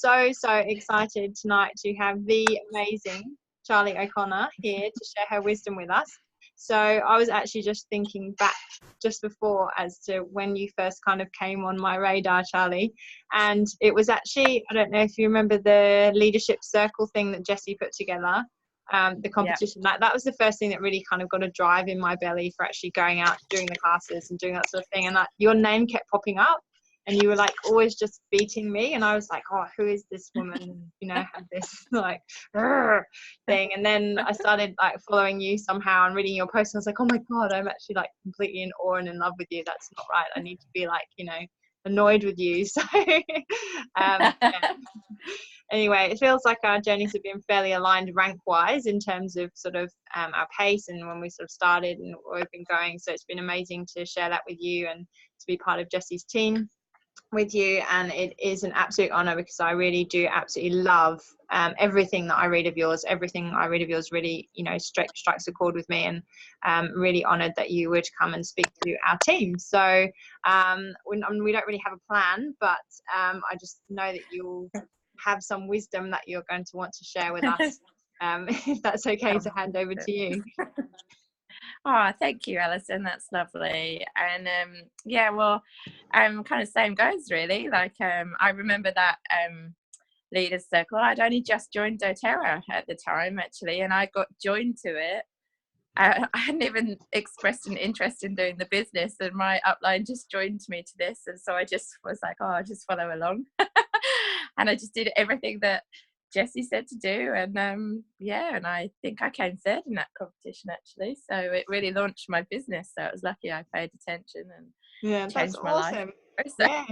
so excited tonight to have the amazing Charlie O'Connor here to share her wisdom with us. So I was actually just thinking back just before as to when you first kind of came on my radar, Charlie. And it was actually, I don't know if you remember the leadership circle thing that Jessie put together, the competition. Yeah. That was the first thing that really kind of got a drive in my belly for actually going out, doing the classes and doing that sort of thing. And your name kept popping up. And you were like always just beating me, and I was like, oh, who is this woman? You know, had this like thing. And then I started like following you somehow and reading your posts. And I was like, oh my god, I'm actually like completely in awe and in love with you. That's not right. I need to be like, you know, annoyed with you. So yeah. Anyway, it feels like our journeys have been fairly aligned rank wise in terms of sort of our pace and when we sort of started and where we've been going. So it's been amazing to share that with you and to be part of Jessie's team with you, and it is an absolute honor because I really do absolutely love everything that I read of yours. Everything I read of yours really, you know, strikes a chord with me, and really honored that you would come and speak to our team. So we don't really have a plan, but I just know that you'll have some wisdom that you're going to want to share with us, if that's okay to hand over to you. Oh, thank you, Alison. That's lovely. And yeah, well, kind of same goes really. Like I remember that leaders circle. I'd only just joined doTERRA at the time actually, and I got joined to it. I hadn't even expressed an interest in doing the business, and my upline just joined me to this, and so I just was like, oh, I'll just follow along. And I just did everything that Jessie said to do, and yeah, and I think I came third in that competition actually, so it really launched my business. So it was lucky I paid attention and changed my life. Yeah,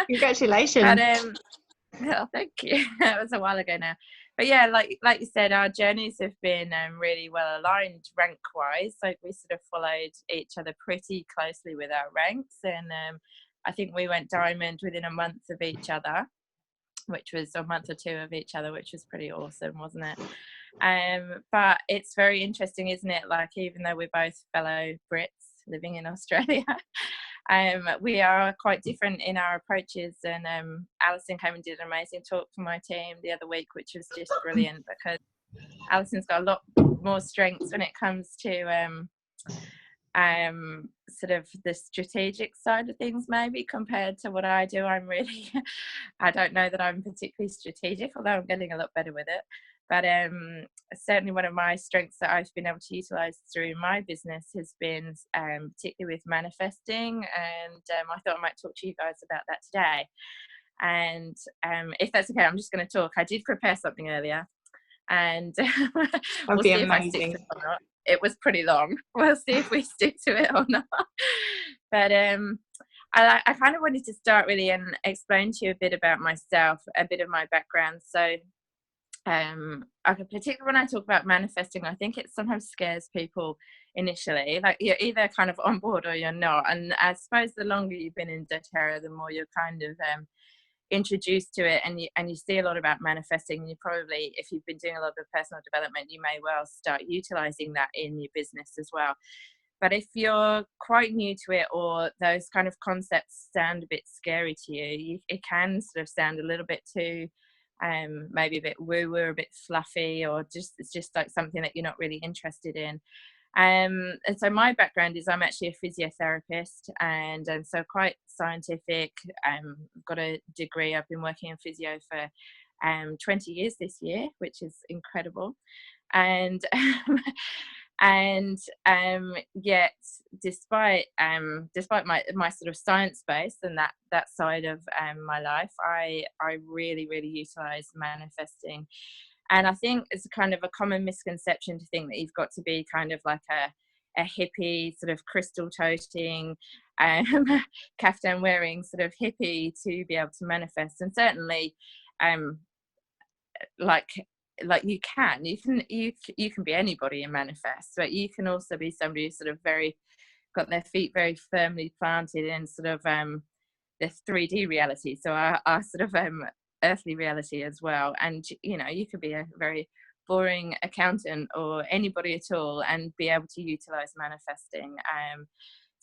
congratulations. But oh, thank you. That was a while ago now, but yeah, like you said, our journeys have been really well aligned rank wise. Like we sort of followed each other pretty closely with our ranks, and I think we went diamond within a month of each other, which was a month or two of each other, which was pretty awesome, wasn't it? But it's very interesting, isn't it? Like, even though we're both fellow Brits living in Australia, we are quite different in our approaches. And Alison came and did an amazing talk for my team the other week, which was just brilliant, because Alison's got a lot more strengths when it comes to sort of the strategic side of things, maybe, compared to what I do. I'm really I don't know that I'm particularly strategic, although I'm getting a lot better with it. But certainly one of my strengths that I've been able to utilize through my business has been particularly with manifesting, and I thought I might talk to you guys about that today. And if that's okay, I'm just going to talk. I did prepare something earlier, and we'll see if I stick to it or not. It was pretty long. We'll see if we stick to it or not. But I kind of wanted to start really and explain to you a bit about myself, a bit of my background. So particularly when I talk about manifesting, I think it sometimes scares people initially. Like, you're either kind of on board or you're not. And I suppose the longer you've been in doTERRA, the more you're kind of introduced to it, and you see a lot about manifesting. You probably, if you've been doing a lot of personal development, you may well start utilizing that in your business as well. But if you're quite new to it, or those kind of concepts sound a bit scary to you, it can sort of sound a little bit too maybe a bit woo-woo, a bit fluffy, or just it's just like something that you're not really interested in. And so my background is I'm actually a physiotherapist, and so quite scientific. I've got a degree. I've been working in physio for 20 years this year, which is incredible. And yet, despite my sort of science base and that side of my life, I really utilize manifesting. And I think it's kind of a common misconception to think that you've got to be kind of like a hippie, sort of crystal toasting, caftan wearing sort of hippie to be able to manifest. And certainly, like you can be anybody and manifest, but you can also be somebody who's sort of got their feet very firmly planted in sort of the 3D reality, so our sort of earthly reality as well. And you know, you could be a very boring accountant or anybody at all and be able to utilize manifesting.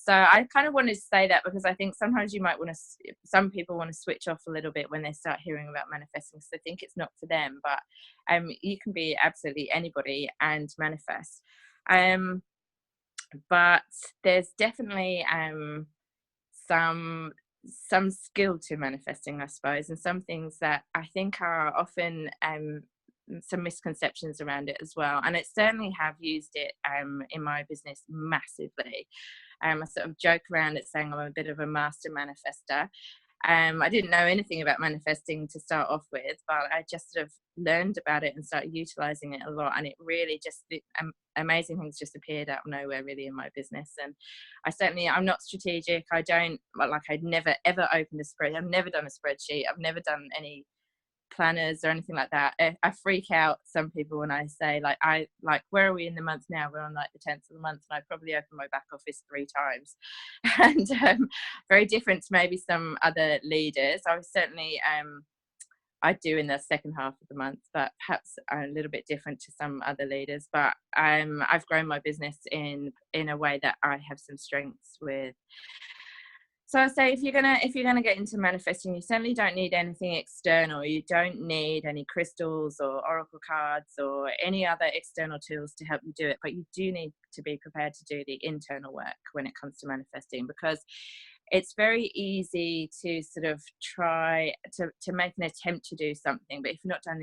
So I kind of wanted to say that because I think sometimes you might want to, some people want to switch off a little bit when they start hearing about manifesting, so they think it's not for them. But you can be absolutely anybody and manifest. But there's definitely some skill to manifesting, I suppose, and some things that I think are often some misconceptions around it as well. And I certainly have used it in my business massively. I sort of joke around it saying I'm a bit of a master manifester. I didn't know anything about manifesting to start off with, but I just sort of learned about it and started utilizing it a lot. And it really just, amazing things just appeared out of nowhere, really, in my business. And I'm not strategic. I'd never ever opened a spreadsheet. I've never done a spreadsheet. I've never done any planners or anything like that. I freak out some people when I say where are we in the month now? We're on like the 10th of the month, and I probably open my back office 3 times. And very different to maybe some other leaders. I was certainly I do in the second half of the month, but perhaps a little bit different to some other leaders. But I've grown my business in a way that I have some strengths with. So I say if you're gonna get into manifesting, you certainly don't need anything external. You don't need any crystals or oracle cards or any other external tools to help you do it. But you do need to be prepared to do the internal work when it comes to manifesting, because it's very easy to sort of try to make an attempt to do something, but if you've not done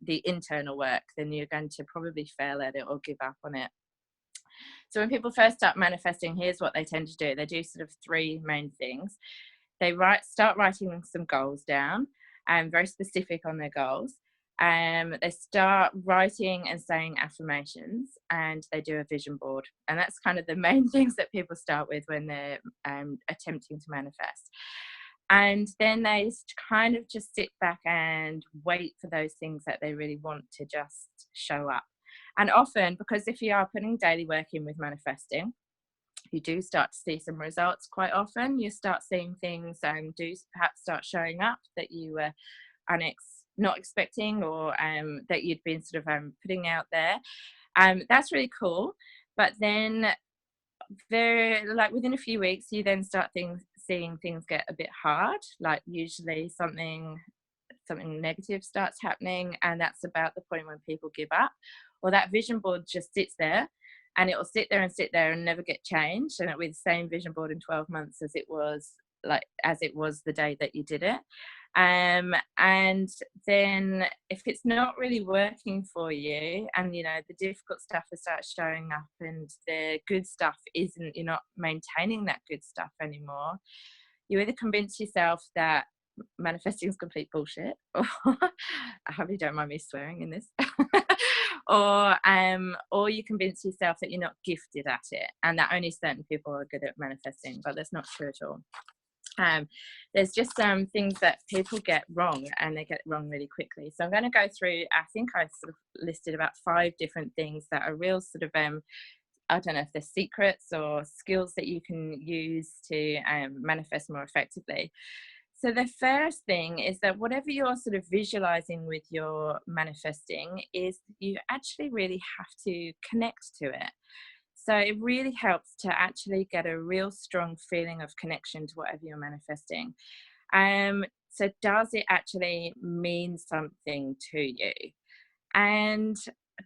the internal work, then you're going to probably fail at it or give up on it. So when people first start manifesting, here's what they tend to do. They do sort of 3 main things. They start writing some goals down, and very specific on their goals. They start writing and saying affirmations, and they do a vision board. And that's kind of the main things that people start with when they're attempting to manifest. And then they kind of just sit back and wait for those things that they really want to just show up. And often, because if you are putting daily work in with manifesting, you do start to see some results quite often. You start seeing things do perhaps start showing up that you were not expecting, or that you'd been sort of putting out there. That's really cool. But then within a few weeks, you then start seeing things get a bit hard. Like usually something negative starts happening, and that's about the point when people give up. Or that vision board just sits there, and it will sit there and never get changed, and it'll be the same vision board in 12 months as it was the day that you did it. And then if it's not really working for you, and the difficult stuff will start showing up, and the good stuff isn't, you're not maintaining that good stuff anymore, you either convince yourself that manifesting is complete bullshit, or I hope you don't mind me swearing in this, or you convince yourself that you're not gifted at it, and that only certain people are good at manifesting. But that's not true at all. There's just some things that people get wrong, and they get it wrong really quickly. So I'm going to go through, I think I sort of listed about 5 different things that are real sort of I don't know if they're secrets or skills that you can use to manifest more effectively. So the first thing is that whatever you're sort of visualizing with your manifesting, is you actually really have to connect to it. So it really helps to actually get a real strong feeling of connection to whatever you're manifesting. So does it actually mean something to you? And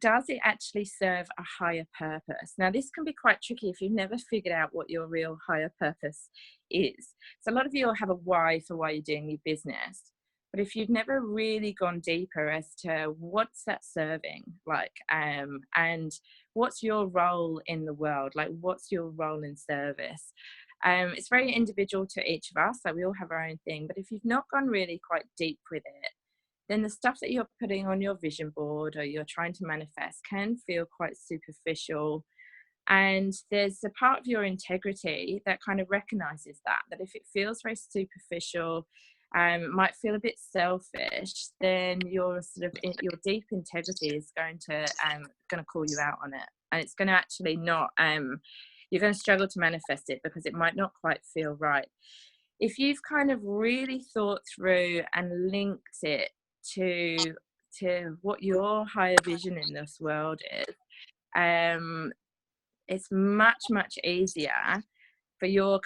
does it actually serve a higher purpose? Now, this can be quite tricky if you've never figured out what your real higher purpose is. So a lot of you will have a why for why you're doing your business. But if you've never really gone deeper as to what's that serving, and what's your role in the world, what's your role in service? It's very individual to each of us, we all have our own thing. But if you've not gone really quite deep with it, then the stuff that you're putting on your vision board or you're trying to manifest can feel quite superficial. And there's a part of your integrity that kind of recognizes that if it feels very superficial, might feel a bit selfish, then your deep integrity is going to call you out on it, and it's going to actually not. You're going to struggle to manifest it because it might not quite feel right. If you've kind of really thought through and linked it to what your higher vision in this world is, it's much easier for your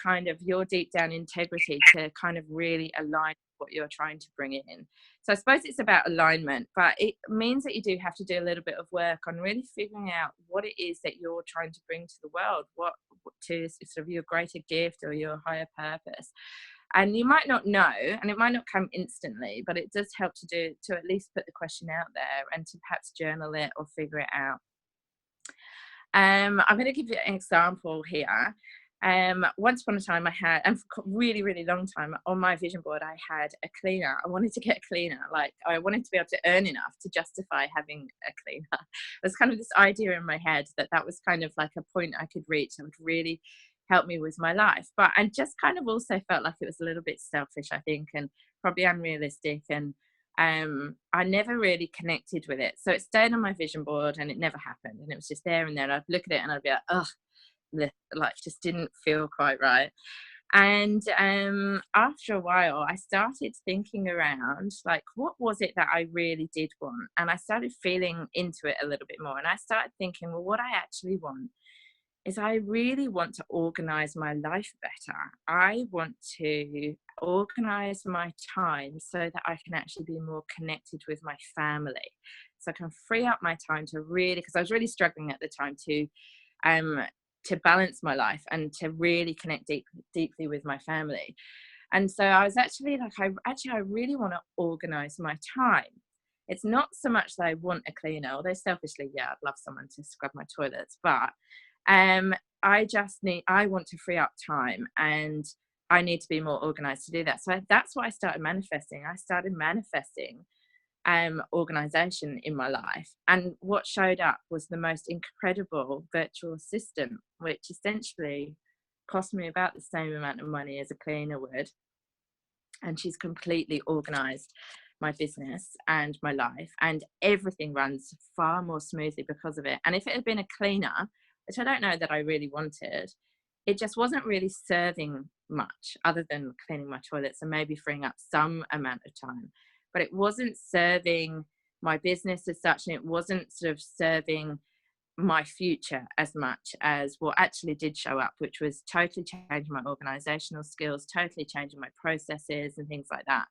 deep down integrity to kind of really align with what you're trying to bring in. So I suppose it's about alignment, but it means that you do have to do a little bit of work on really figuring out what it is that you're trying to bring to the world, what to sort of your greater gift or your higher purpose. And you might not know, and it might not come instantly, but it does help to at least put the question out there and to perhaps journal it or figure it out. I'm going to give you an example here. Once upon a time I had, and for a really long time, on my vision board I had a cleaner. I wanted to get a cleaner. Like, I wanted to be able to earn enough to justify having a cleaner. It was kind of this idea in my head that was kind of like a point I could reach that would really help me with my life. But I just kind of also felt like it was a little bit selfish, I think, and probably unrealistic, and I never really connected with it. So it stayed on my vision board and it never happened, and it was just there, and then I'd look at it and I'd be like, oh, like, just didn't feel quite right. And after a while I started thinking around, like, what was it that I really did want? And I started feeling into it a little bit more, and I started thinking, well, what I actually want is I really want to organize my life better. I want to organize my time so that I can actually be more connected with my family. So I can free up my time to really, because I was really struggling at the time to balance my life and to really connect deeply with my family. And so I was actually like, I really want to organize my time. It's not so much that I want a cleaner, although selfishly, yeah, I'd love someone to scrub my toilets, but I want to free up time, and I need to be more organized to do that. So that's what I started manifesting. I started manifesting organization in my life, and what showed up was the most incredible virtual assistant, which essentially cost me about the same amount of money as a cleaner would, and she's completely organized my business and my life, and everything runs far more smoothly because of it. And if it had been a cleaner, which I don't know that I really wanted, it just wasn't really serving much other than cleaning my toilets and maybe freeing up some amount of time. But it wasn't serving my business as such, and it wasn't sort of serving my future as much as what actually did show up, which was totally changing my organizational skills, totally changing my processes and things like that.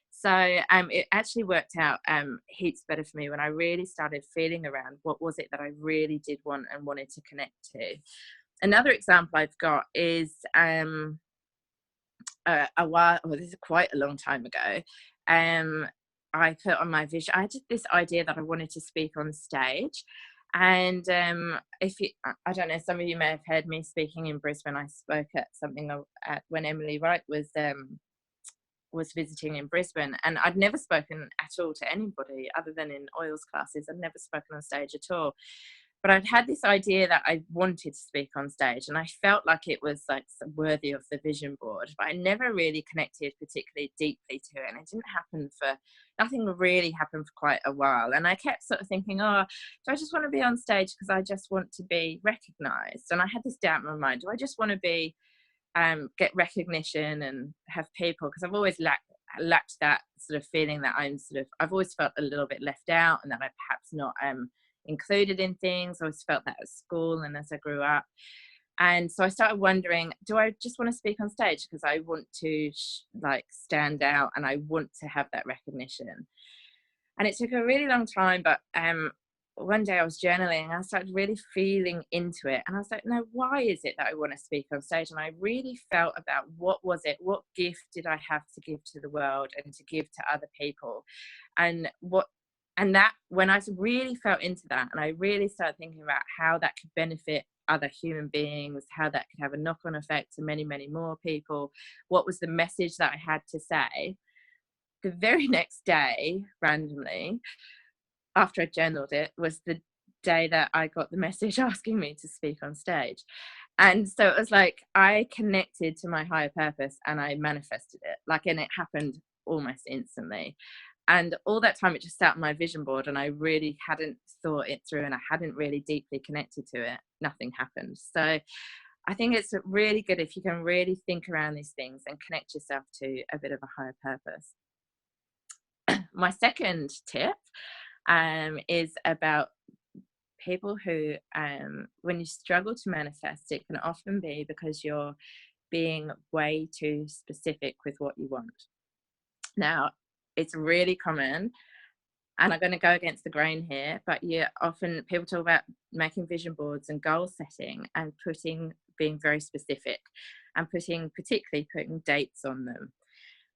So it actually worked out heaps better for me when I really started feeling around what was it that I really did want and wanted to connect to. Another example I've got is this is quite a long time ago. I put on my vision, I had this idea that I wanted to speak on stage. And I don't know, some of you may have heard me speaking in Brisbane. I spoke at something when Emily Wright was visiting in Brisbane, and I'd never spoken at all to anybody other than in oils classes. I'd never spoken on stage at all, but I'd had this idea that I wanted to speak on stage, and I felt like it was like worthy of the vision board, but I never really connected particularly deeply to it, and it didn't happen nothing really happened for quite a while. And I kept sort of thinking, oh, do I just want to be on stage because I just want to be recognized? And I had this doubt in my mind, do I just want to be get recognition and have people, because I've always lacked that sort of feeling that I've always felt a little bit left out, and that I'm perhaps not included in things. I always felt that at school and as I grew up. And so I started wondering, do I just want to speak on stage because I want to stand out and I want to have that recognition? And it took a really long time, but one day I was journaling and I started really feeling into it, and I was like, no, why is it that I want to speak on stage? And I really felt about what gift did I have to give to the world and to give to other people, and that when I really felt into that, and I really started thinking about how that could benefit other human beings, how that could have a knock-on effect to many more people, what was the message that I had to say, the very next day, randomly, after I journaled it, was the day that I got the message asking me to speak on stage. And so it was like I connected to my higher purpose and I manifested it, and it happened almost instantly. And all that time it just sat on my vision board, and I really hadn't thought it through, and I hadn't really deeply connected to it. Nothing happened. So I think it's really good if you can really think around these things and connect yourself to a bit of a higher purpose. My second tip is about people who, when you struggle to manifest, it can often be because you're being way too specific with what you want. Now, it's really common, and I'm going to go against the grain here, but often people talk about making vision boards and goal setting and being very specific and particularly putting dates on them.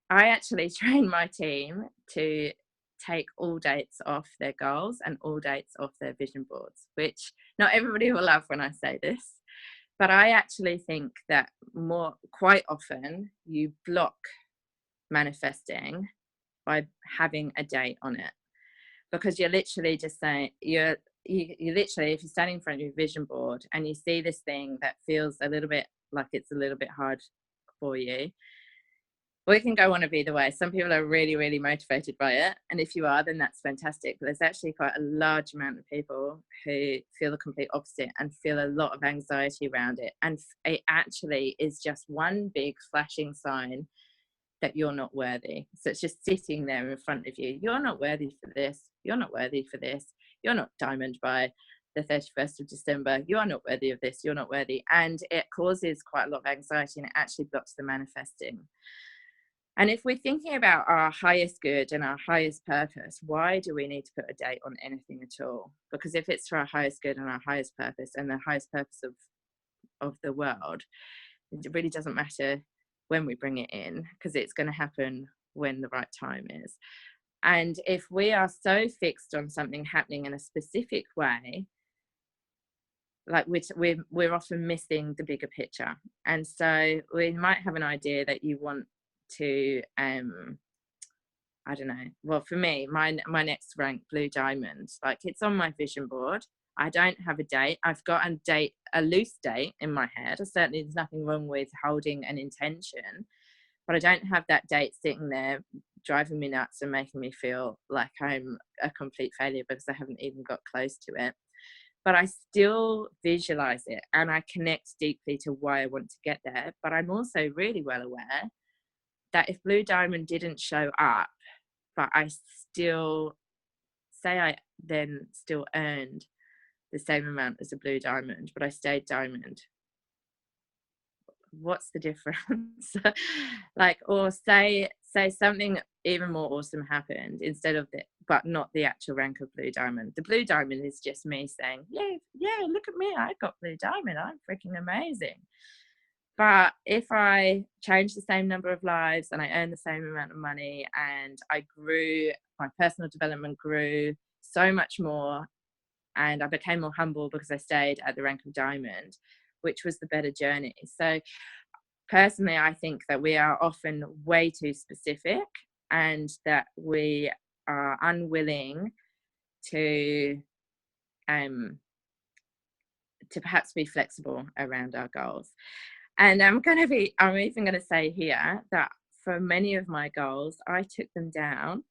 I actually train my team to take all dates off their goals and all dates off their vision boards, which not everybody will love when I say this, but I actually think that quite often you block manifesting by having a date on it, because you're literally just saying, you literally, if you're standing in front of your vision board and you see this thing that feels a little bit like it's a little bit hard for you, well, it can go one of either way. Some people are really, really motivated by it, and if you are, then that's fantastic. But there's actually quite a large amount of people who feel the complete opposite and feel a lot of anxiety around it, and it actually is just one big flashing sign that you're not worthy. So it's just sitting there in front of you. You're not worthy for this. You're not worthy for this. You're not diamond by the 31st of December. You are not worthy of this. You're not worthy. And it causes quite a lot of anxiety, and it actually blocks the manifesting. And if we're thinking about our highest good and our highest purpose, why do we need to put a date on anything at all? Because if it's for our highest good and our highest purpose and the highest purpose of the world, it really doesn't matter when we bring it in, because it's going to happen when the right time is. And if we are so fixed on something happening in a specific way, like we're often missing the bigger picture. And so we might have an idea that you want to I don't know, well, for me, my next rank, Blue Diamond, like, it's on my vision board. I don't have a date. I've got a loose date in my head. Certainly there's nothing wrong with holding an intention, but I don't have that date sitting there driving me nuts and making me feel like I'm a complete failure because I haven't even got close to it. But I still visualize it and I connect deeply to why I want to get there. But I'm also really well aware that if Blue Diamond didn't show up, but I still say I then still earned the same amount as a Blue Diamond, but I stayed Diamond, what's the difference? Like, or say something even more awesome happened instead of but not the actual rank of Blue Diamond. The Blue Diamond is just me saying, yeah, look at me, I got Blue Diamond, I'm freaking amazing. But if I change the same number of lives and I earn the same amount of money and I grew, my personal development grew so much more, and I became more humble because I stayed at the rank of Diamond, which was the better journey. So personally, I think that we are often way too specific and that we are unwilling to perhaps be flexible around our goals. And I'm even going to say here that for many of my goals, I took them down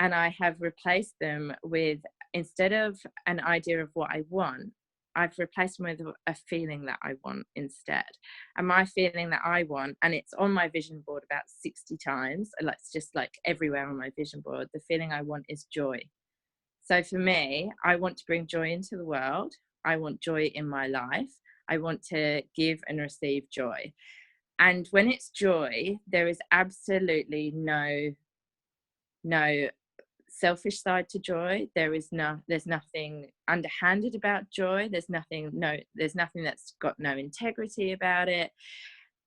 and I have replaced them with, instead of an idea of what I want, I've replaced them with a feeling that I want instead. And my feeling that I want, and it's on my vision board about 60 times, it's just like everywhere on my vision board, the feeling I want is joy. So for me, I want to bring joy into the world. I want joy in my life. I want to give and receive joy. And when it's joy, there is absolutely no selfish side to joy. There's nothing underhanded about joy. There's nothing that's got no integrity about it.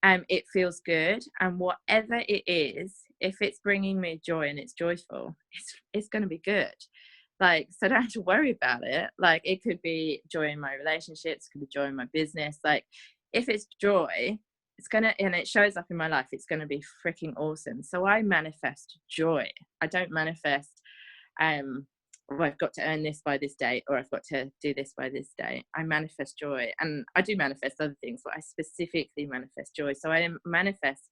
It feels good, and whatever it is, if it's bringing me joy and it's joyful, it's going to be good. Like, so I don't have to worry about it. Like, it could be joy in my relationships, it could be joy in my business. Like, if it's joy, and it shows up in my life, it's gonna be freaking awesome. So I manifest joy. I don't manifest I've got to earn this by this date, or I've got to do this by this date. I manifest joy, and I do manifest other things, but I specifically manifest joy. So I manifest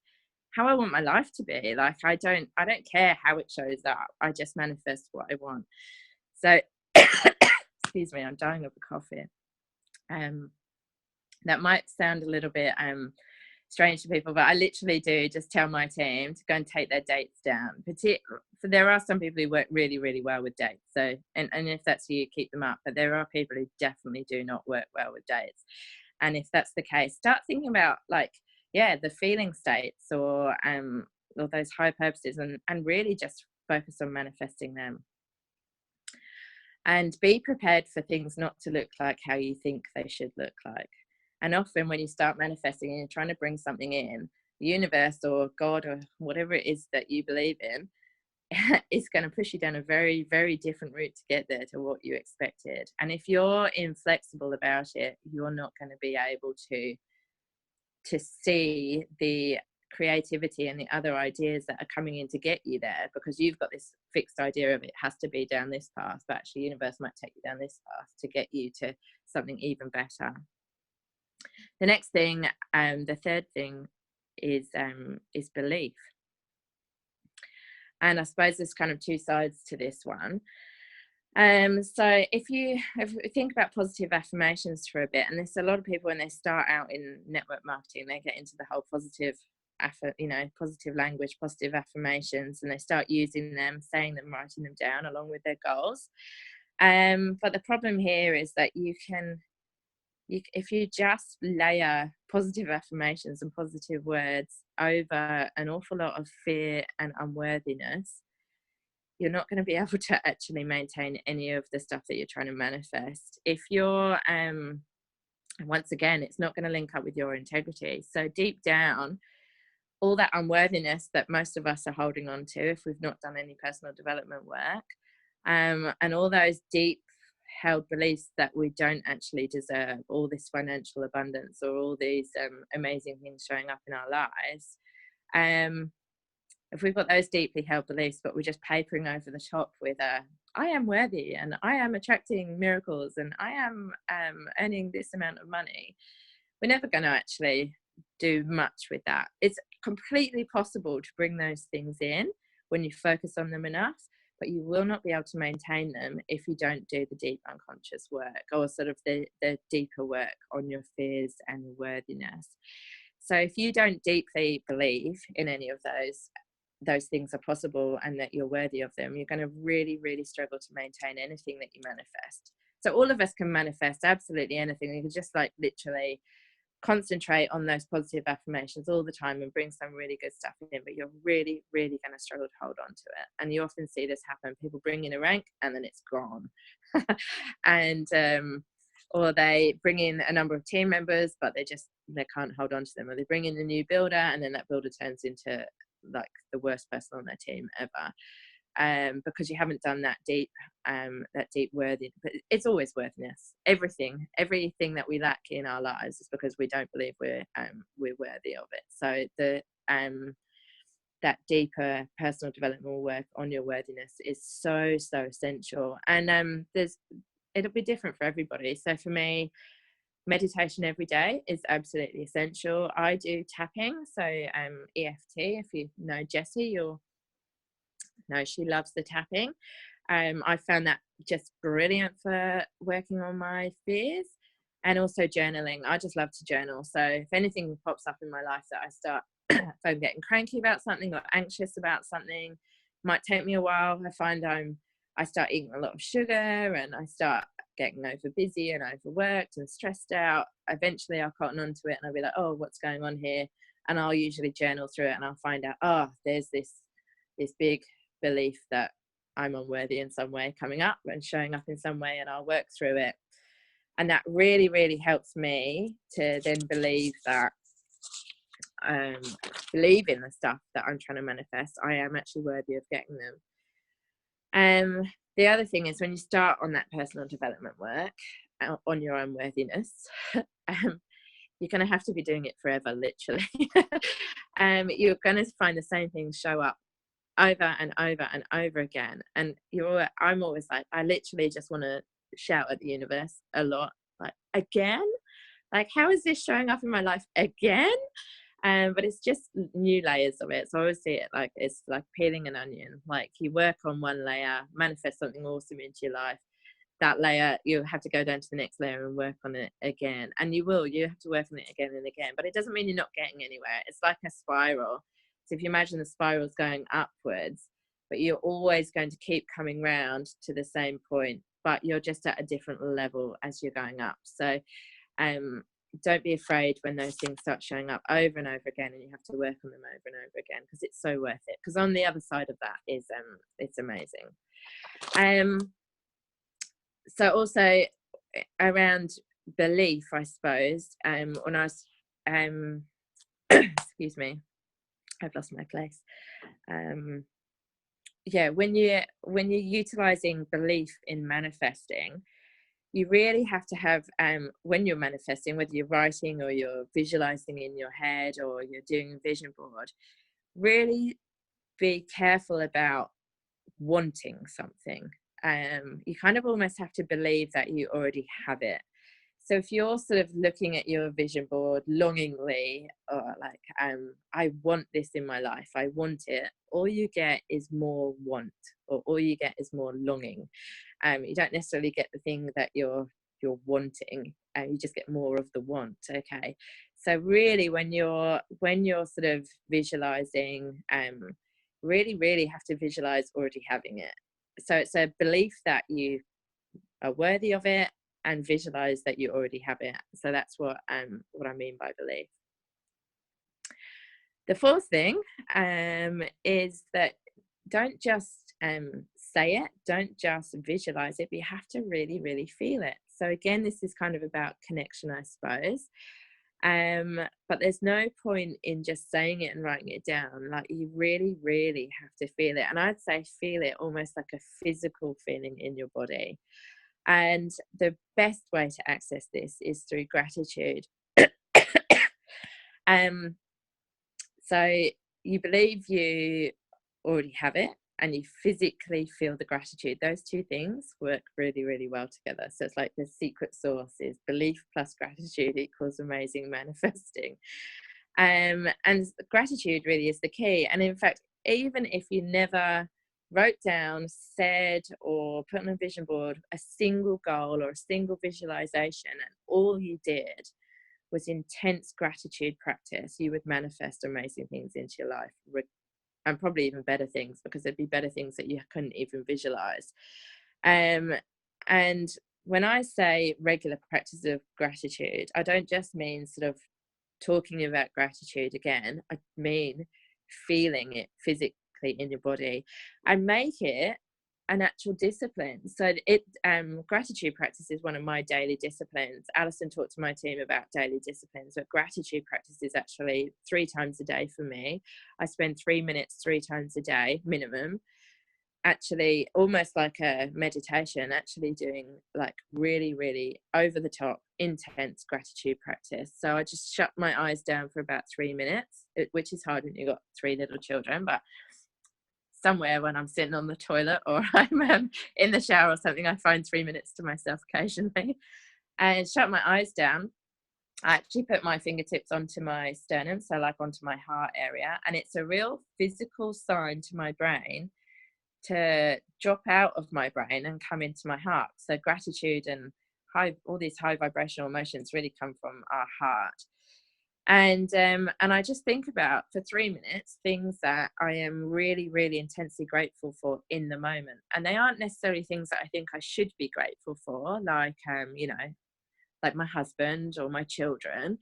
how I want my life to be. Like, I don't care how it shows up. I just manifest what I want. So excuse me, I'm dying of a cough here. That might sound a little bit strange to people, but I literally do just tell my team to go and take their dates down. So there are some people who work really, really well with dates. So, and if that's you, keep them up. But there are people who definitely do not work well with dates. And if that's the case, start thinking about like, yeah, the feeling states or those high purposes, and really just focus on manifesting them. And be prepared for things not to look like how you think they should look like. And often when you start manifesting and you're trying to bring something in, the universe or God or whatever it is that you believe in is going to push you down a very, very different route to get there to what you expected. And if you're inflexible about it, you're not going to be able to see the creativity and the other ideas that are coming in to get you there, because you've got this fixed idea of it has to be down this path, but actually the universe might take you down this path to get you to something even better. The next thing, the third thing is belief. And I suppose there's kind of two sides to this one. So if you think about positive affirmations for a bit, and there's a lot of people when they start out in network marketing, they get into the whole positive language, positive affirmations, and they start using them, saying them, writing them down along with their goals. But the problem here is that if you just layer positive affirmations and positive words over an awful lot of fear and unworthiness, you're not going to be able to actually maintain any of the stuff that you're trying to manifest. If you're, once again, it's not going to link up with your integrity. So deep down, all that unworthiness that most of us are holding on to if we've not done any personal development work, and all those deep held beliefs that we don't actually deserve all this financial abundance or all these amazing things showing up in our lives. If we've got those deeply held beliefs, but we're just papering over the top with I am worthy and I am attracting miracles and I am earning this amount of money, we're never going to actually do much with that. It's completely possible to bring those things in when you focus on them enough, but you will not be able to maintain them if you don't do the deep unconscious work, or sort of the deeper work on your fears and your worthiness. So if you don't deeply believe in any of those things are possible and that you're worthy of them, you're going to really, really struggle to maintain anything that you manifest. So all of us can manifest absolutely anything. You can just like literally concentrate on those positive affirmations all the time and bring some really good stuff in, but you're really, really going to struggle to hold on to it. And you often see this happen. People bring in a rank and then it's gone. And or they bring in a number of team members, but they can't hold on to them. Or they bring in a new builder and then that builder turns into like the worst person on their team ever, because you haven't done that deep worthy. But it's always worthiness. Everything that we lack in our lives is because we don't believe we're worthy of it. So that deeper personal development work on your worthiness is so essential. And it'll be different for everybody. So for me, meditation every day is absolutely essential. I do tapping, so EFT. If you know Jessie, you'll know she loves the tapping. I found that just brilliant for working on my fears, and also journaling. I just love to journal. So if anything pops up in my life that I start, if I'm getting cranky about something or anxious about something, might take me a while. I find I start eating a lot of sugar and I start getting over busy and overworked and stressed out. Eventually I'll cotton onto it and I'll be like, oh, what's going on here? And I'll usually journal through it and I'll find out, oh, there's this big belief that I'm unworthy in some way coming up and showing up in some way, and I'll work through it. And that really, really helps me to then believe in the stuff that I'm trying to manifest. I am actually worthy of getting them. The other thing is when you start on that personal development work on your own worthiness, you're going to have to be doing it forever, literally. You're going to find the same things show up over and over and over again. And I'm always like, I literally just want to shout at the universe a lot, like, again? Like, how is this showing up in my life again? But it's just new layers of it. So I always see it like it's like peeling an onion. Like you work on one layer, manifest something awesome into your life, that layer, you have to go down to the next layer and work on it again. And you have to work on it again and again, but it doesn't mean you're not getting anywhere. It's like a spiral. So if you imagine the spiral is going upwards, but you're always going to keep coming round to the same point, but you're just at a different level as you're going up. So don't be afraid when those things start showing up over and over again, and you have to work on them over and over again, because it's so worth it. Because on the other side of that is it's amazing. So also around belief, I suppose, when I was excuse me, I've lost my place. Yeah, when you're utilizing belief in manifesting, you really have to have, when you're manifesting, whether you're writing or you're visualizing in your head or you're doing a vision board, really be careful about wanting something. You kind of almost have to believe that you already have it. So if you're sort of looking at your vision board longingly, or like, I want this in my life, I want it, all you get is more want, or all you get is more longing. You don't necessarily get the thing that you're wanting, and you just get more of the want. Okay, so really when you're sort of visualizing, really have to visualize already having it. So it's a belief that you are worthy of it, and visualize that you already have it. So that's what I mean by belief. The fourth thing is that don't just say it, don't just visualize it, but you have to really feel it. So again, this is kind of about connection, I suppose. But there's no point in just saying it and writing it down. Like, you really have to feel it. And I'd say feel it almost like a physical feeling in your body. And the best way to access this is through gratitude. So you believe you already have it, and you physically feel the gratitude. Those two things work really well together. So it's like the secret sauce is belief plus gratitude equals amazing manifesting. And gratitude really is the key. And in fact, even if you never wrote down, said, or put on a vision board a single goal or a single visualization, and all you did was intense gratitude practice, you would manifest amazing things into your life, and probably even better things, because there'd be better things that you couldn't even visualize. And when I say regular practice of gratitude, I don't just mean sort of talking about gratitude again. I mean feeling it physically in your body, and make it an actual discipline. So gratitude practice is one of my daily disciplines. Alison talked to my team about daily disciplines, but gratitude practice is actually 3 times a day for me. I spend 3 minutes 3 times a day minimum, actually almost like a meditation, actually doing like really over the top intense gratitude practice. So I just shut my eyes down for about 3 minutes, which is hard when you've got 3 little children, but somewhere when I'm sitting on the toilet or I'm in the shower or something, I find 3 minutes to myself occasionally and shut my eyes down. I actually put my fingertips onto my sternum, so like onto my heart area, and it's a real physical sign to my brain to drop out of my brain and come into my heart. So gratitude and all these high vibrational emotions really come from our heart. And I just think about, for 3 minutes, things that I am really intensely grateful for in the moment. And they aren't necessarily things that I think I should be grateful for, like like my husband or my children.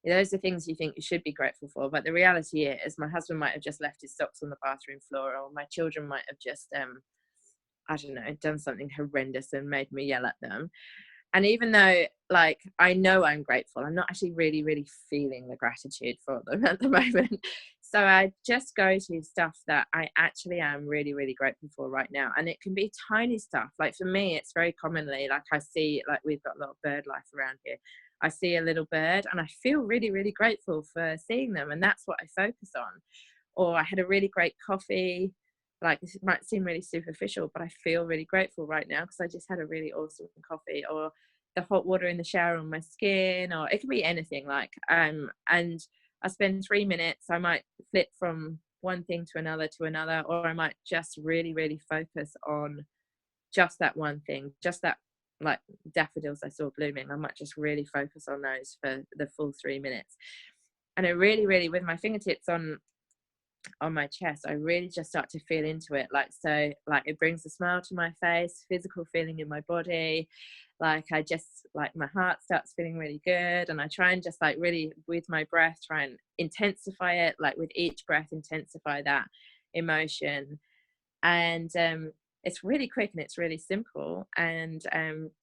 Those are things you think you should be grateful for, but the reality is my husband might have just left his socks on the bathroom floor, or my children might have just I don't know, done something horrendous and made me yell at them. And even though, like, I know I'm grateful, I'm not actually really feeling the gratitude for them at the moment. So I just go to stuff that I actually am really grateful for right now. And it can be tiny stuff. Like for me, it's very commonly, like I see, like we've got a lot of bird life around here. I see a little bird and I feel really grateful for seeing them. And that's what I focus on. Or I had a really great coffee. Like, this might seem really superficial, but I feel really grateful right now because I just had a really awesome coffee. Or the hot water in the shower on my skin, or it can be anything. Like and I spend 3 minutes, I might flip from one thing to another, or I might just really focus on just that one thing, just that like daffodils I saw blooming, I might just really focus on those for the full 3 minutes. And I really, really, with my fingertips on my chest, I really just start to feel into it. Like, so like it brings a smile to my face, physical feeling in my body. Like I just, like my heart starts feeling really good. And I try and just like really with my breath, try and intensify it, like with each breath, intensify that emotion. And it's really quick and it's really simple. And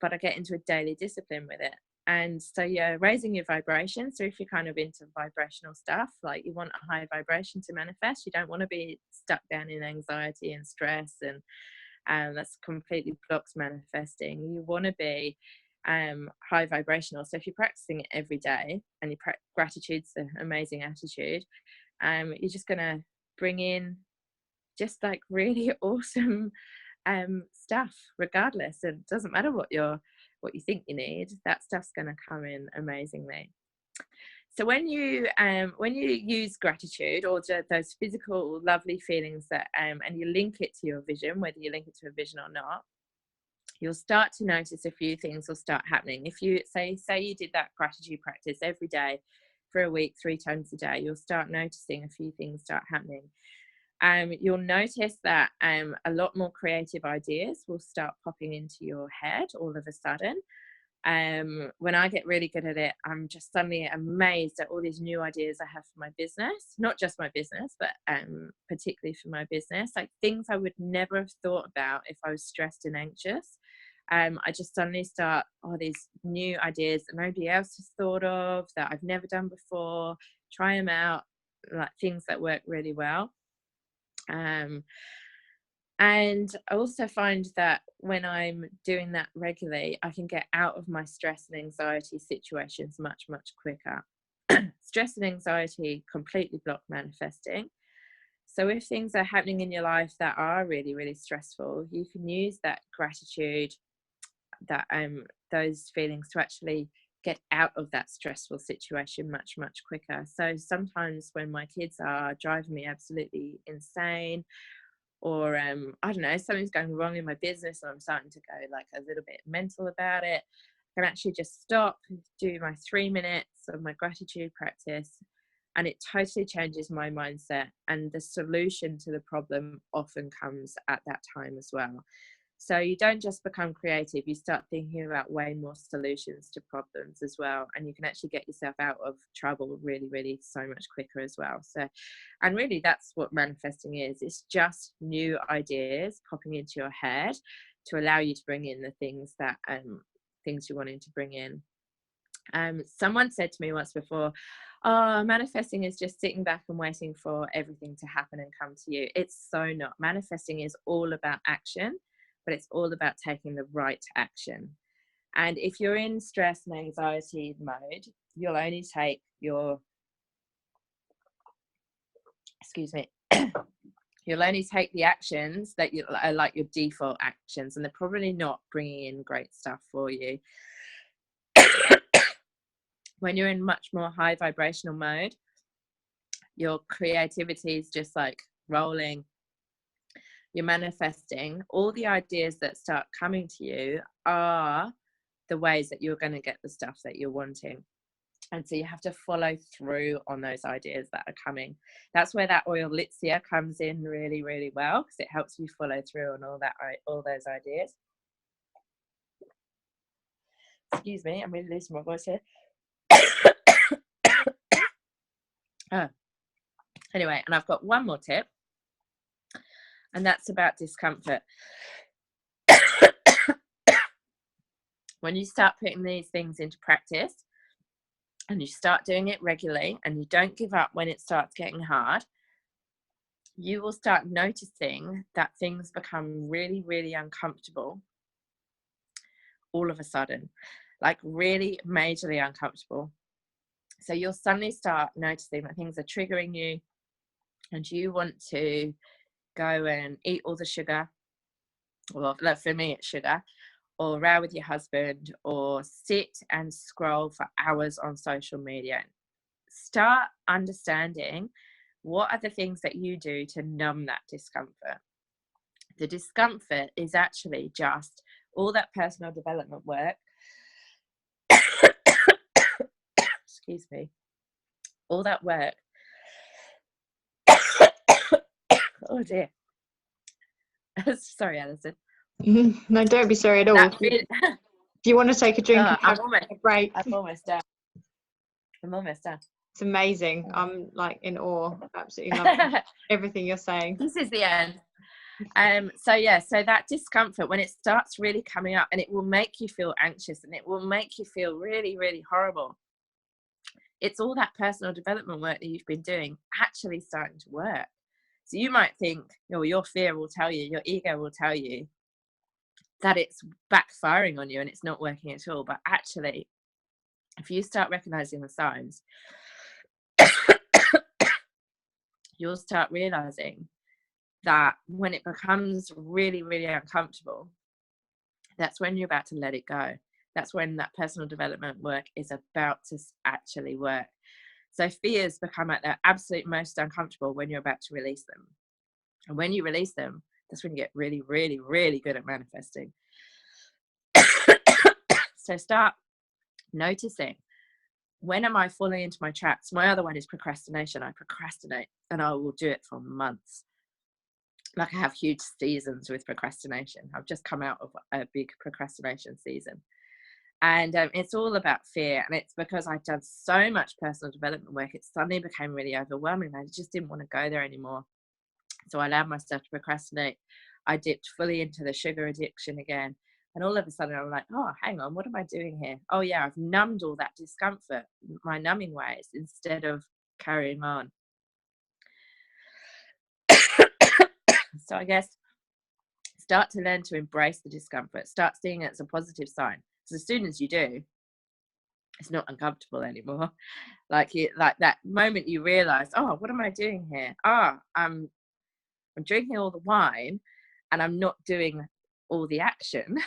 but I get into a daily discipline with it. And so you're raising your vibration. So if you're kind of into vibrational stuff, like you want a high vibration to manifest, you don't want to be stuck down in anxiety and stress, and that's completely blocks manifesting. You want to be high vibrational. So if you're practicing it every day, and gratitude's an amazing attitude, you're just going to bring in just like really awesome stuff, regardless. It doesn't matter what you think you need, that stuff's going to come in amazingly. So when you use gratitude, or those physical lovely feelings that and you link it to your vision, whether you link it to a vision or not, you'll start to notice a few things will start happening. If you say you did that gratitude practice every day for a week, 3 times a day, you'll start noticing a few things start happening. You'll notice that a lot more creative ideas will start popping into your head all of a sudden. When I get really good at it, I'm just suddenly amazed at all these new ideas I have for my business, not just my business, but particularly for my business, like things I would never have thought about if I was stressed and anxious. I just suddenly start, these new ideas that nobody else has thought of, that I've never done before, try them out, like things that work really well. And I also find that when I'm doing that regularly, I can get out of my stress and anxiety situations much, much quicker. Stress and anxiety completely block manifesting. So if things are happening in your life that are really, really stressful, you can use that gratitude, that those feelings, to actually get out of that stressful situation much, much quicker. So sometimes when my kids are driving me absolutely insane, or I don't know, something's going wrong in my business and I'm starting to go like a little bit mental about it, I can actually just stop, do my 3 minutes of my gratitude practice, and it totally changes my mindset, and the solution to the problem often comes at that time as well. So you don't just become creative, you start thinking about way more solutions to problems as well, and you can actually get yourself out of trouble really, really so much quicker as well. So, and really that's what manifesting is. It's just new ideas popping into your head to allow you to bring in the things that things you're wanting to bring in. Someone said to me once before, manifesting is just sitting back and waiting for everything to happen and come to you. It's so not. Manifesting is all about action, but it's all about taking the right action. And if you're in stress and anxiety mode, you'll only take your, you'll only take the actions that you are like your default actions, and they're probably not bringing in great stuff for you. When you're in much more high vibrational mode, your creativity is just like rolling. You're manifesting. All the ideas that start coming to you are the ways that you're going to get the stuff that you're wanting. And so you have to follow through on those ideas that are coming. That's where that oil Litsea comes in really, really well, because it helps you follow through on all those ideas. Excuse me, I'm really losing my voice here. Anyway, and I've got one more tip, and that's about discomfort. When you start putting these things into practice and you start doing it regularly and you don't give up when it starts getting hard, you will start noticing that things become really, really uncomfortable all of a sudden, like really majorly uncomfortable. So you'll suddenly start noticing that things are triggering you and you want to go and eat all the sugar. Well, for me, it's sugar. Or row with your husband, or sit and scroll for hours on social media. Start understanding what are the things that you do to numb that discomfort. The discomfort is actually just all that personal development work, excuse me, all that work, oh dear, sorry Alison. No, don't be sorry at all. If you want to take a drink and have a break. I'm almost done. It's amazing. I'm like in awe. Absolutely love everything you're saying. This is the end. So that discomfort, when it starts really coming up, and it will make you feel anxious and it will make you feel really, really horrible. It's all that personal development work that you've been doing actually starting to work. So you might think, your fear will tell you, your ego will tell you that it's backfiring on you and it's not working at all. But actually, if you start recognizing the signs, you'll start realizing that when it becomes really, really uncomfortable, that's when you're about to let it go. That's when that personal development work is about to actually work. So fears become at their absolute most uncomfortable when you're about to release them. And when you release them, that's when you get really, really, really good at manifesting. So start noticing, when am I falling into my traps? My other one is procrastination. I procrastinate and I will do it for months. Like, I have huge seasons with procrastination. I've just come out of a big procrastination season. And it's all about fear. And it's because I've done so much personal development work, it suddenly became really overwhelming. I just didn't want to go there anymore. So I allowed myself to procrastinate. I dipped fully into the sugar addiction again. And all of a sudden I'm like, oh, hang on, what am I doing here? Oh yeah, I've numbed all that discomfort, my numbing ways, instead of carrying on. So I guess start to learn to embrace the discomfort. Start seeing it as a positive sign. Because as soon as you do, it's not uncomfortable anymore. Like that moment you realize, oh, what am I doing here? I'm drinking all the wine and I'm not doing all the action.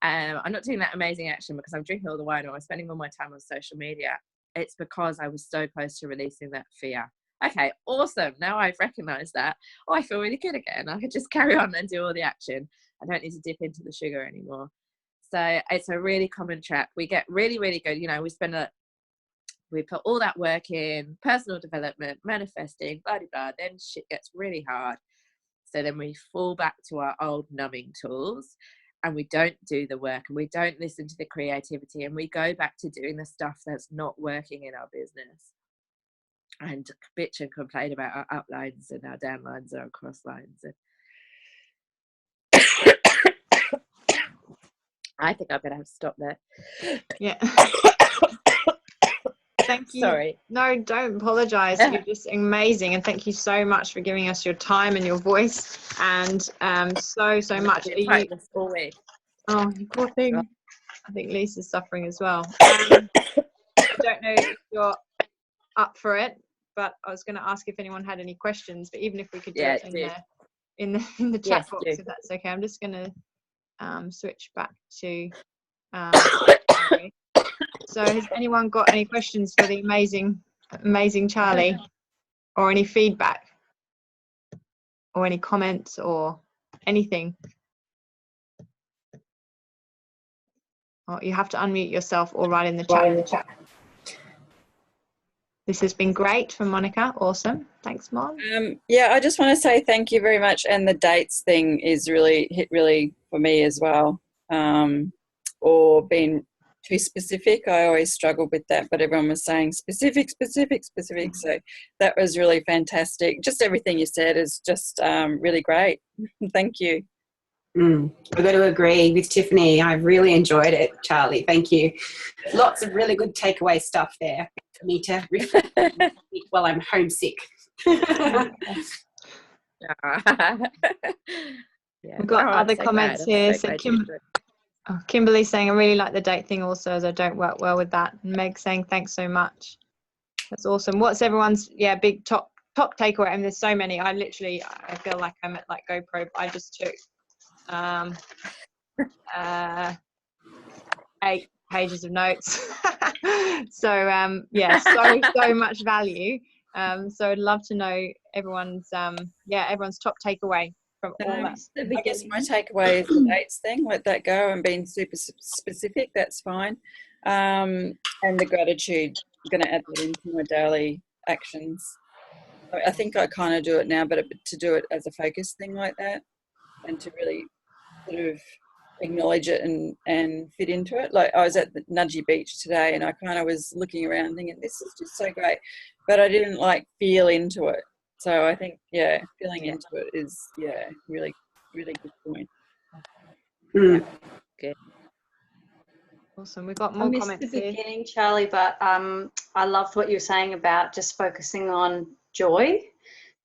I'm not doing that amazing action because I'm drinking all the wine, or I'm spending all my time on social media. It's because I was so close to releasing that fear. Okay, awesome. Now I've recognized that. Oh, I feel really good again. I could just carry on and do all the action. I don't need to dip into the sugar anymore. So it's a really common trap. We get really, really good. We put all that work in, personal development, manifesting, blah, blah, blah. Then shit gets really hard. So then we fall back to our old numbing tools and we don't do the work and we don't listen to the creativity, and we go back to doing the stuff that's not working in our business and bitch and complain about our uplines and our downlines and our cross lines. I think I better have to stop there. Yeah. Thank you. Sorry. No, don't apologize. You're just amazing, and thank you so much for giving us your time and your voice, and so much. Oh, poor thing. I think Lisa's suffering as well. I don't know if you're up for it, but I was going to ask if anyone had any questions. But even if we could do it in the chat box, if that's okay. I'm just going to switch back to. So has anyone got any questions for the amazing Charlie, or any feedback or any comments or anything? Or you have to unmute yourself or write in the chat. This has been great from Monica. Awesome. Thanks, Mom. Yeah, I just want to say thank you very much. And the dates thing is really for me as well. Or being too specific. I always struggled with that, but everyone was saying specific. So that was really fantastic. Just everything you said is just really great. Thank you. I've got to agree with Tiffany. I've really enjoyed it, Charlie. Thank you. Lots of really good takeaway stuff there for me to reflect while I'm homesick. We've got other comments here. So Kimberly saying, I really like the date thing also, as I don't work well with that. And Meg saying, thanks so much. That's awesome. What's everyone's big top takeaway? I mean, there's so many. I feel like I'm at like GoPro. I just took 8 pages of notes. So so much value. So I'd love to know everyone's top takeaway from all that. I guess my takeaway is the dates thing. Let that go and being super specific. That's fine. And the gratitude. I'm going to add that into my daily actions. I think I kind of do it now, but to do it as a focus thing like that, and to really sort of acknowledge it and fit into it. Like I was at the Nudgee Beach today, and I kind of was looking around thinking, this is just so great, but I didn't like feel into it. So I think, feeling into it is, really, really good point. Good. Awesome. We've got I more missed comments the here. beginning, Charlie, but I loved what you were saying about just focusing on joy,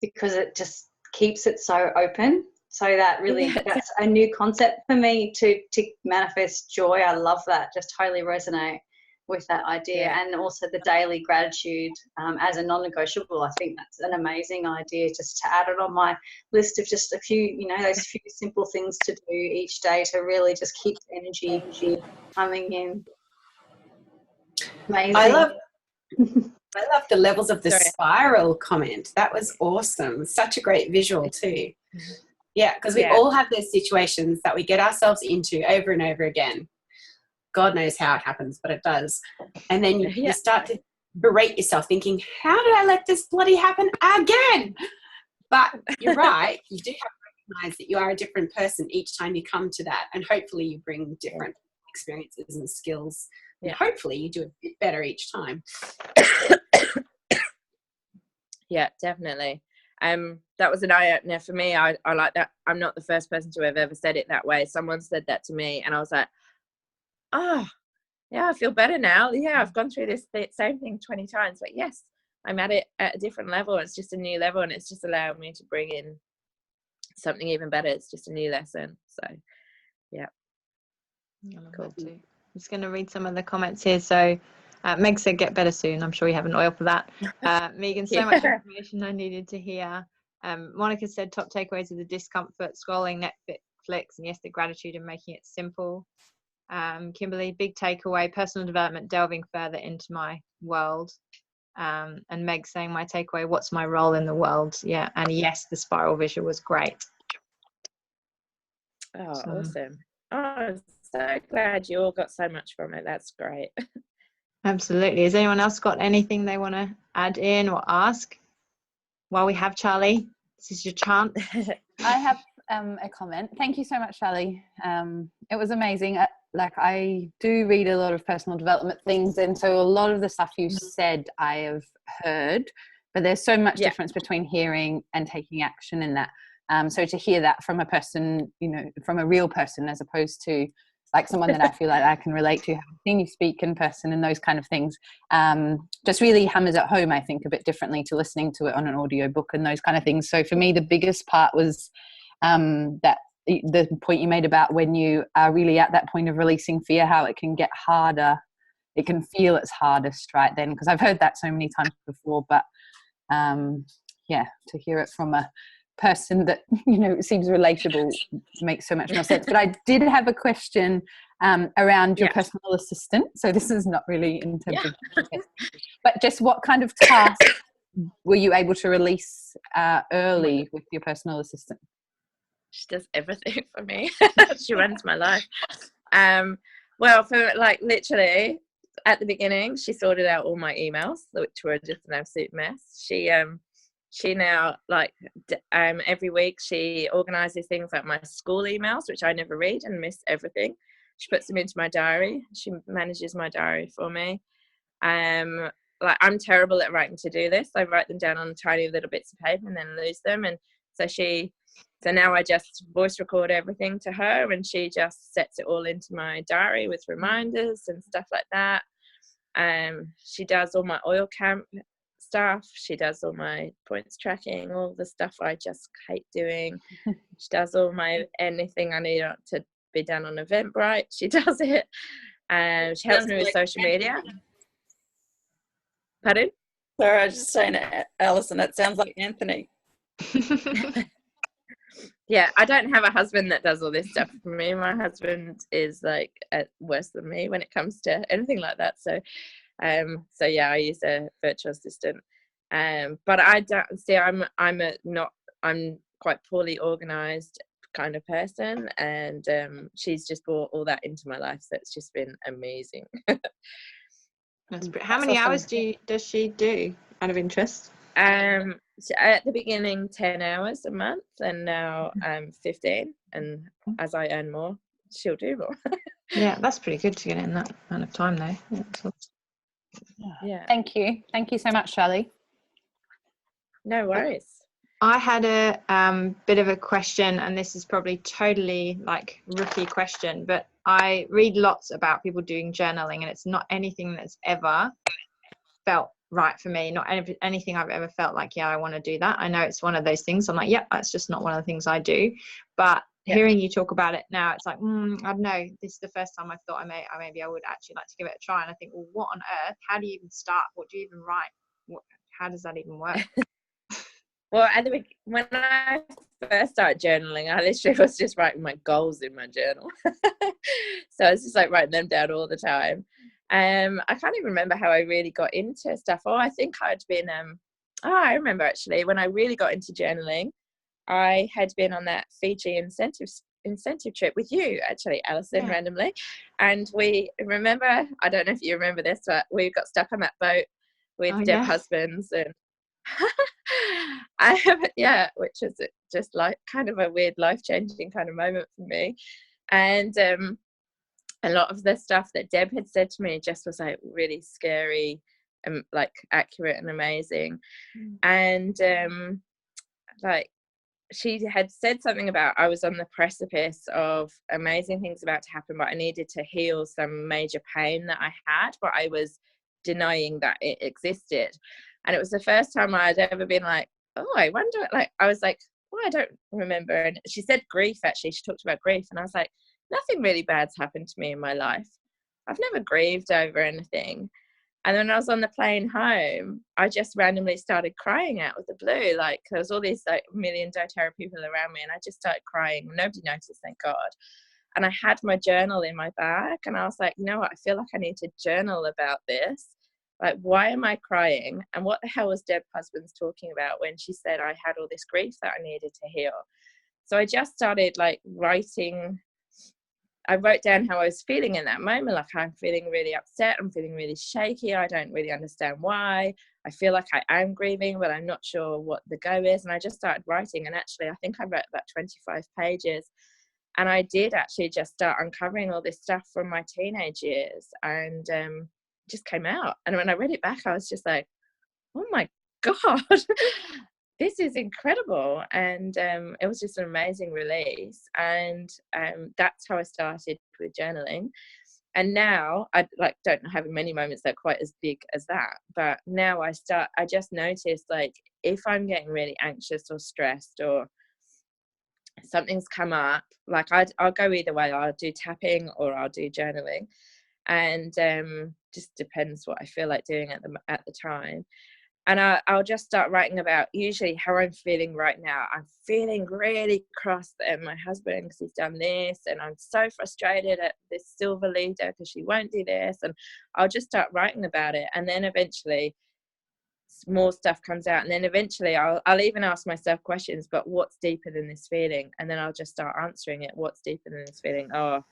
because it just keeps it so open. So that really, that's a new concept for me to manifest joy. I love that. Just totally resonate with that idea. Yeah. And also the daily gratitude as a non-negotiable. I think that's an amazing idea, just to add it on my list of just a few, those few simple things to do each day to really just keep the energy coming in. Amazing. I love the levels of the spiral comment. That was awesome. Such a great visual too. Yeah, because we all have those situations that we get ourselves into over and over again. God knows how it happens, but it does. And then you start to berate yourself thinking, how did I let this bloody happen again? But you're right. You do have to recognize that you are a different person each time you come to that. And hopefully you bring different experiences and skills. And hopefully you do a bit better each time. Yeah, definitely. That was an eye-opener for me. I like that. I'm not the first person to have ever said it that way. Someone said that to me and I was like, oh, yeah, I feel better now. Yeah, I've gone through this same thing 20 times. But yes, I'm at it at a different level. It's just a new level and it's just allowed me to bring in something even better. It's just a new lesson. So, yeah. Cool. Too. I'm just going to read some of the comments here. So, Meg said, get better soon. I'm sure you have an oil for that. Megan, so much information I needed to hear. Monica said, top takeaways are the discomfort, scrolling Netflix, and yes, the gratitude and making it simple. Kimberly, big takeaway, personal development, delving further into my world. And Meg saying, my takeaway, what's my role in the world? Yeah, and yes, the spiral visual was great. Oh, awesome. Oh, I'm so glad you all got so much from it. That's great. Absolutely. Has anyone else got anything they want to add in or ask? While we have Charlie, this is your chance. I have a comment. Thank you so much, Charlie. It was amazing. I do read a lot of personal development things, and so a lot of the stuff you said I have heard, but there's so much difference between hearing and taking action in that. So to hear that from a person, from a real person, as opposed to like someone that I feel like I can relate to, having seen you speak in person and those kind of things, just really hammers at home, I think, a bit differently to listening to it on an audiobook and those kind of things. So for me, the biggest part was that the point you made about when you are really at that point of releasing fear, how it can get harder. It can feel its hardest right then, because I've heard that so many times before, but to hear it from a person that seems relatable makes so much more sense. But I did have a question around your personal assistant. So this is not really in terms of, but just what kind of tasks were you able to release early with your personal assistant? She does everything for me. She runs my life. Well, for literally at the beginning, she sorted out all my emails, which were just an absolute mess. She now, every week she organises things like my school emails, which I never read and miss everything. She puts them into my diary. She manages my diary for me. I'm terrible at writing to-do lists. I write them down on tiny little bits of paper and then lose them. And so now I just voice record everything to her, and she just sets it all into my diary with reminders and stuff like that. She does all my oil camp stuff. She does all my points tracking, all the stuff I just hate doing. She does all my anything I need to be done on Eventbrite. She does it. She helps me with social media. Pardon? Sorry, I was just saying, Alison, that sounds like Anthony. Yeah, I don't have a husband that does all this stuff for me. My husband is worse than me when it comes to anything like that. So I use a virtual assistant. But I don't see. I'm quite poorly organized kind of person, and she's just brought all that into my life, so it's just been amazing. How many hours does she do, out of interest? So at the beginning 10 hours a month, and now 15, and as I earn more, she'll do more. Yeah, that's pretty good to get in that amount of time though. Yeah, thank you so much, Charlie. no worries. I had a bit of a question, and this is probably totally like rookie question, but I read lots about people doing journaling, and it's not anything that's ever felt right for me. Not anything I've ever felt like, yeah, I want to do that. I know it's one of those things. I'm like, yeah, that's just not one of the things I do. But hearing you talk about it now, it's like, I don't know. This is the first time I thought maybe I would actually like to give it a try. And I think, well, what on earth? How do you even start? What do you even write? How does that even work? Well, when I first started journaling, I literally was just writing my goals in my journal. So I was just like writing them down all the time. I can't even remember how I really got into stuff. I think I'd been, I remember actually when I really got into journaling, I had been on that Fiji incentive trip with you, actually, Alison, randomly. And we remember, I don't know if you remember this, but we got stuck on that boat with Deb Husbands, and which was just like kind of a weird life-changing kind of moment for me. And a lot of the stuff that Deb had said to me just was like really scary and like accurate and amazing. And like she had said something about I was on the precipice of amazing things about to happen, but I needed to heal some major pain that I had, but I was denying that it existed. And it was the first time I'd ever been like, oh, I wonder, like, I was like, oh, I don't remember. And she said grief, actually. She talked about grief. And I was like, nothing really bad's happened to me in my life. I've never grieved over anything. And then when I was on the plane home, I just randomly started crying out of the blue. Like, there was all these like million doTERRA people around me, and I just started crying. Nobody noticed, thank God. And I had my journal in my bag, and I was like, you know what? I feel like I need to journal about this. Like, why am I crying? And what the hell was Deb Husbands talking about when she said I had all this grief that I needed to heal? So I just started like writing. I wrote down how I was feeling in that moment. Like, I'm feeling really upset. I'm feeling really shaky. I don't really understand why. I feel like I am grieving, but I'm not sure what the go is. And I just started writing. And actually, I think I wrote about 25 pages. And I did actually just start uncovering all this stuff from my teenage years, and just came out. And when I read it back, I was just like, oh my God, this is incredible. And it was just an amazing release. And that's how I started with journaling. And now I don't have many moments that are quite as big as that, but now I just notice, like, if I'm getting really anxious or stressed or something's come up, like I'll go either way. I'll do tapping or I'll do journaling, and just depends what I feel like doing at the time. And I'll just start writing about usually how I'm feeling right now. I'm feeling really cross at my husband because he's done this, and I'm so frustrated at this silver leader because she won't do this. And I'll just start writing about it, and then eventually more stuff comes out, and then eventually I'll even ask myself questions, but what's deeper than this feeling? And then I'll just start answering it. What's deeper than this feeling? Oh,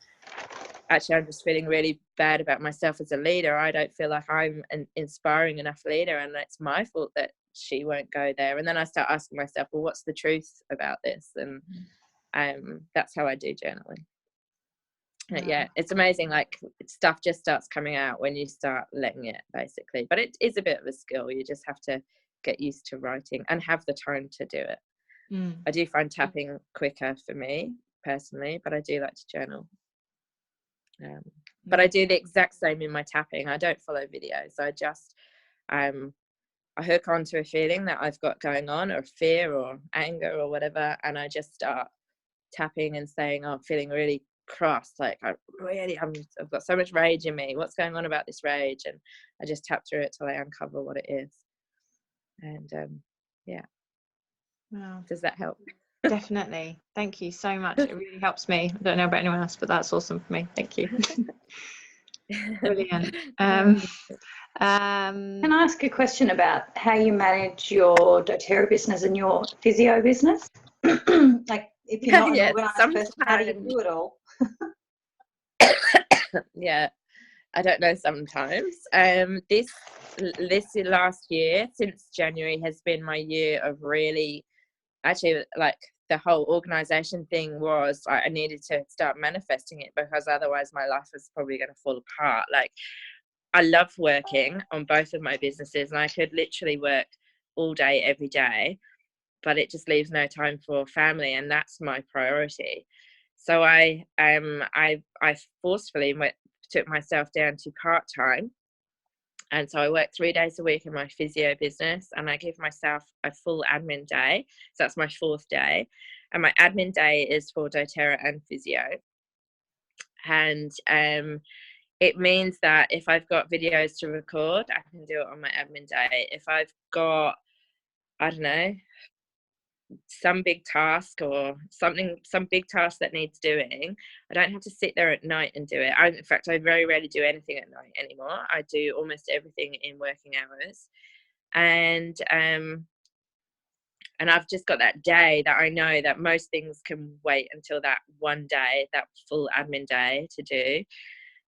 actually, I'm just feeling really bad about myself as a leader. I don't feel like I'm an inspiring enough leader, and it's my fault that she won't go there. And then I start asking myself, well, what's the truth about this? And that's how I do journaling. Yeah, it's amazing. Like, stuff just starts coming out when you start letting it, basically. But it is a bit of a skill. You just have to get used to writing and have the time to do it. I do find tapping quicker for me personally, but I do like to journal. But I do the exact same in my tapping. I don't follow videos. I just I hook onto a feeling that I've got going on, or fear or anger or whatever, and I just start tapping and saying, oh, I'm feeling really cross, like I've got so much rage in me. What's going on about this rage? And I just tap through it till I uncover what it is. And yeah. Wow. Does that help? Definitely. Thank you so much. It really helps me. I don't know about anyone else, but that's awesome for me. Thank you. Brilliant. Can I ask a question about how you manage your doTERRA business and your physio business? Like if you're not an Yeah, organised person, how do you sometimes. do it all? Yeah, I don't know sometimes. This last year, since January, has been my year of really, actually, like, the whole organization thing was, I needed to start manifesting it, because otherwise my life was probably going to fall apart. Like, I love working on both of my businesses, and I could literally work all day, every day, but it just leaves no time for family, and that's my priority. So I forcefully took myself down to part-time, and so I work 3 days a week in my physio business, and I give myself a full admin day. So that's my 4th day, and my admin day is for doTERRA and physio. And it means that if I've got videos to record, I can do it on my admin day. If I've got, I don't know, some big task or some big task that needs doing, I don't have to sit there at night and do it. In fact, I very rarely do anything at night anymore. I do almost everything in working hours. And I've just got that day that I know that most things can wait until that one day, that full admin day to do.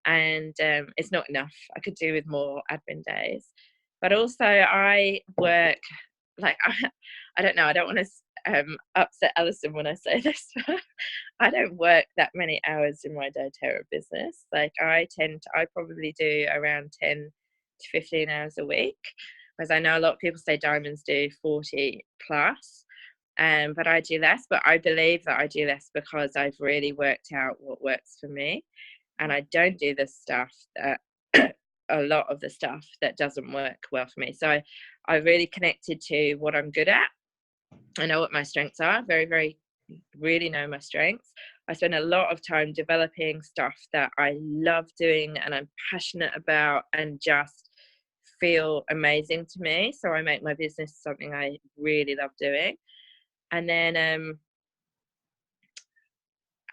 And it's not enough. I could do with more admin days. But also I work, like, I don't know, I don't want to upset Alison when I say this, but I don't work that many hours in my doTERRA business. Like, I probably do around 10 to 15 hours a week, whereas I know a lot of people say diamonds do 40 plus. But I do less. But I believe that I do less because I've really worked out what works for me, and I don't do the stuff that a lot of the stuff that doesn't work well for me. So I really connected to what I'm good at. I know what my strengths are, very, very, really know my strengths. I spend a lot of time developing stuff that I love doing and I'm passionate about and just feel amazing to me. So I make my business something I really love doing. And then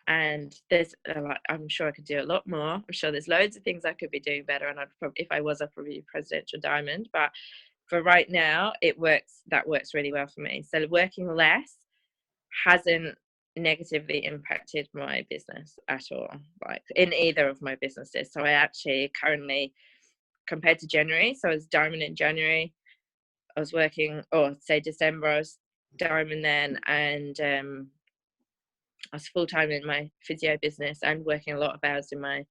and there's like, I'm sure I could do a lot more. I'm sure there's loads of things I could be doing better, and if I was, I'd probably be presidential diamond. But for right now, that works really well for me. So working less hasn't negatively impacted my business at all, like in either of my businesses. So I actually currently, compared to January, so I was diamond in January, I was working, or say December, I was diamond then, and I was full-time in my physio business and working a lot of hours in my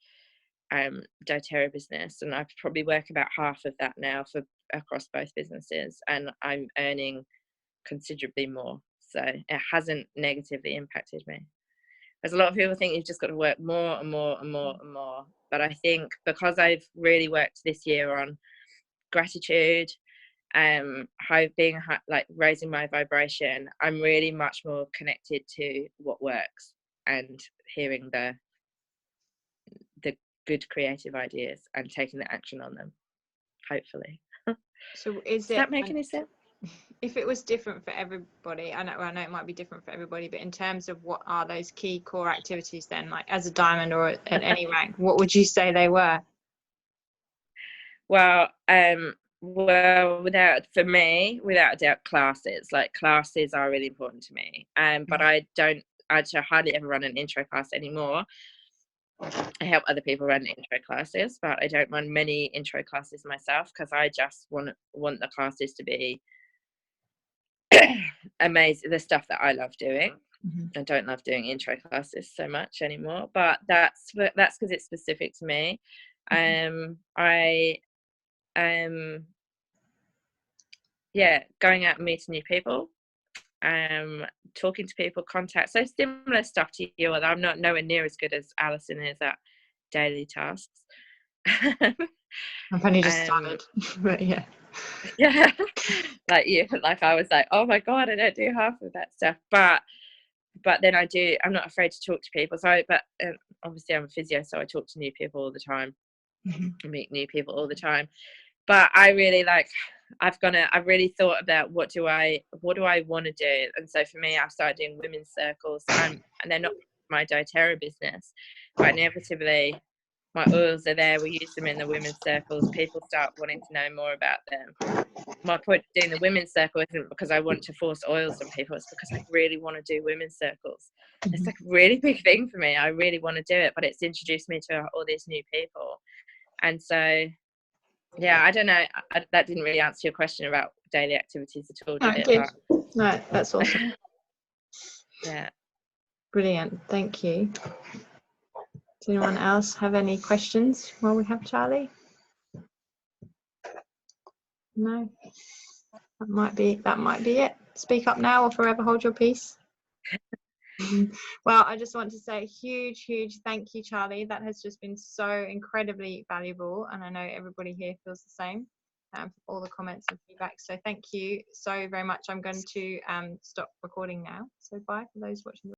doTERRA business, and I probably work about half of that now for across both businesses, and I'm earning considerably more. So it hasn't negatively impacted me. There's a lot of people think you've just got to work more and more and more and more, but I think because I've really worked this year on gratitude, being like raising my vibration, I'm really much more connected to what works and hearing the good creative ideas and taking the action on them, hopefully. So does that make any sense? If it was different for everybody, I know it might be different for everybody, but in terms of what are those key core activities then, like as a diamond or at any rank, what would you say they were? Well, without a doubt, classes. Like, classes are really important to me. But I hardly ever run an intro class anymore. I help other people run intro classes, but I don't run many intro classes myself because I just want the classes to be amazing, the stuff that I love doing. I don't love doing intro classes so much anymore, but that's because it's specific to me. Going out and meeting new people, talking to people, contact, so similar stuff to you. I'm not nowhere near as good as Alison is at daily tasks. I've only just started, but yeah, like I was like, oh my god, I don't do half of that stuff, but then I'm not afraid to talk to people. So obviously I'm a physio, so I talk to new people all the time. I meet new people all the time, but I really I've really thought about what do I want to do. And so for me, I've started doing women's circles, and they're not my doTERRA business, but inevitably my oils are there, we use them in the women's circles, people start wanting to know more about them. My point of doing the women's circle isn't because I want to force oils on people, it's because I really want to do women's circles. It's like a really big thing for me. I really want to do it, but it's introduced me to all these new people. And so, yeah, I don't know, that didn't really answer your question about daily activities at all, did it? But, no, that's awesome. yeah. Brilliant, thank you. Does anyone else have any questions while we have Charlie? No, that might be it. Speak up now or forever hold your peace. Well, I just want to say a huge thank you, Charlie. That has just been so incredibly valuable, and I know everybody here feels the same, for all the comments and feedback. So thank you so very much. I'm going to stop recording now. So bye for those watching.